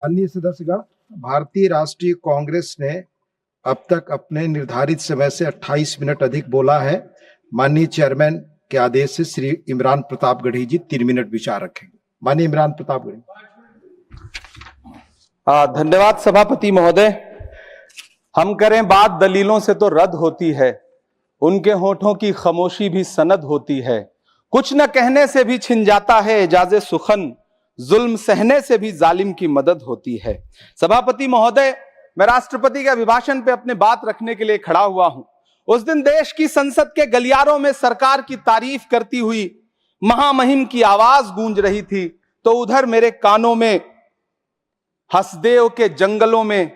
अन्य सदस्यगण, भारतीय राष्ट्रीय कांग्रेस ने अब तक अपने निर्धारित समय से 28 मिनट अधिक बोला है। माननीय चेयरमैन के आदेश से श्री इमरान प्रतापगढ़ी जी 3 मिनट विचार रखेंगे। माननीय इमरान प्रतापगढ़ी। धन्यवाद सभापति महोदय। हम करें बात दलीलों से तो रद्द होती है, उनके होठों की खामोशी भी सनद होती है। कुछ न कहने से भी छिन जाता है एजाज़े सुखन, जुल्म सहने से भी जालिम की मदद होती है। सभापति महोदय, मैं राष्ट्रपति के अभिभाषण पे अपने बात रखने के लिए खड़ा हुआ हूं। उस दिन देश की संसद के गलियारों में सरकार की तारीफ करती हुई महामहिम की आवाज गूंज रही थी, तो उधर मेरे कानों में हसदेव के जंगलों में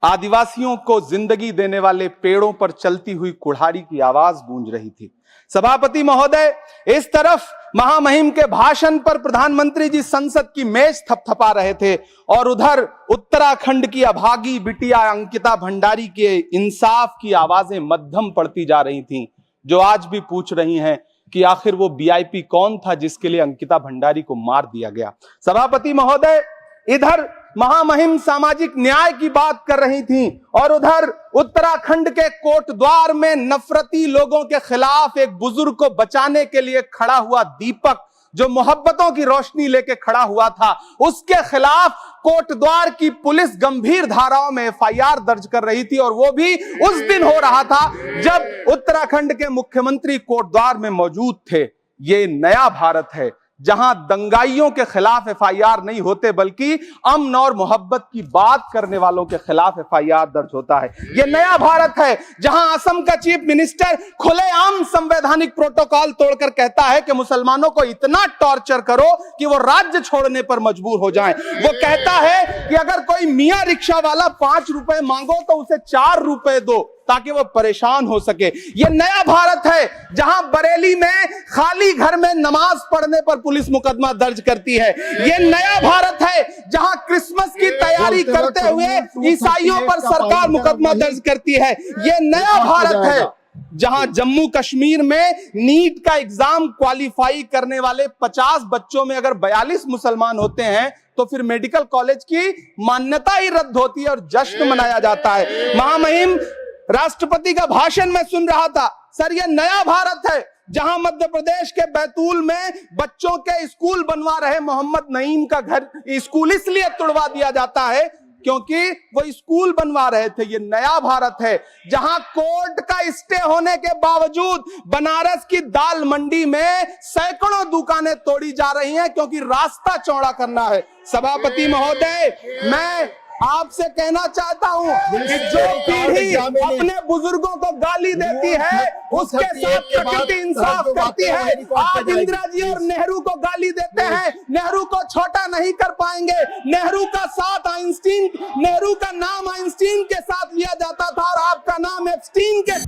आदिवासियों को जिंदगी देने वाले पेड़ों पर चलती हुई कुल्हाड़ी की आवाज गूंज रही थी। सभापति महोदय, इस तरफ महामहिम के भाषण पर प्रधानमंत्री जी संसद की मेज थपथपा रहे थे और उधर उत्तराखंड की अभागी बिटिया अंकिता भंडारी के इंसाफ की आवाजें मध्यम पड़ती जा रही थीं, जो आज भी पूछ रही हैं कि आखिर वो वीआईपी कौन था जिसके लिए अंकिता भंडारी को मार दिया गया। सभापति महोदय, इधर महामहिम सामाजिक न्याय की बात कर रही थी और उधर उत्तराखंड के कोटद्वार में नफरती लोगों के खिलाफ एक बुजुर्ग को बचाने के लिए खड़ा हुआ दीपक, जो मोहब्बतों की रोशनी लेके खड़ा हुआ था, उसके खिलाफ कोटद्वार की पुलिस गंभीर धाराओं में एफआईआर दर्ज कर रही थी। और वो भी उस दिन हो रहा था जब उत्तराखंड के मुख्यमंत्री कोटद्वार में मौजूद थे। ये नया भारत है जहां दंगाइयों के खिलाफ एफआईआर नहीं होते, बल्कि अमन और मोहब्बत की बात करने वालों के खिलाफ एफआईआर दर्ज होता है। यह नया भारत है जहां असम का चीफ मिनिस्टर खुलेआम संवैधानिक प्रोटोकॉल तोड़कर कहता है कि मुसलमानों को इतना टॉर्चर करो कि वो राज्य छोड़ने पर मजबूर हो जाएं। वो कहता है कि अगर कोई मियां रिक्शा वाला 5 रुपए मांगो तो उसे 4 रुपए दो ताकि वो परेशान हो सके। ये नया भारत है जहां बरेली में खाली घर में नमाज पढ़ने पर पुलिस मुकदमा दर्ज करती है। ये नया भारत है जहां क्रिसमस की तैयारी करते हुए ईसाइयों पर सरकार मुकदमा दर्ज करती है। ये नया भारत है जहां जम्मू कश्मीर में नीट का एग्जाम क्वालिफाई करने वाले 50 बच्चों में अगर 42 मुसलमान होते हैं तो फिर मेडिकल कॉलेज की मान्यता ही रद्द होती है और जश्न मनाया जाता है। महामहिम राष्ट्रपति का भाषण में सुन रहा था। सर, यह नया भारत है जहां मध्य प्रदेश के बैतूल में बच्चों के स्कूल बनवा रहे मोहम्मद नईम का घर स्कूल इसलिए तुड़वा दिया जाता है क्योंकि वो स्कूल बनवा रहे थे। ये नया भारत है जहां कोर्ट का स्टे होने के बावजूद बनारस की दाल मंडी में सैकड़ों दुकानें तोड़ी जा रही हैं क्योंकि रास्ता चौड़ा करना है। सभापति महोदय, मैं आपसे कहना चाहता हूं कि जो पीढ़ी अपने बुजुर्गों को गाली देती है उसके साथ प्रकृति इंसाफ करती है। आज इंदिरा जी और नेहरू को गाली देते हैं, नेहरू को छोटा नहीं कर पाएंगे। नेहरू का साथ आइंस्टीन, नेहरू का नाम आइंस्टीन के साथ लिया जाता था और आपका नाम एप्स्टीन के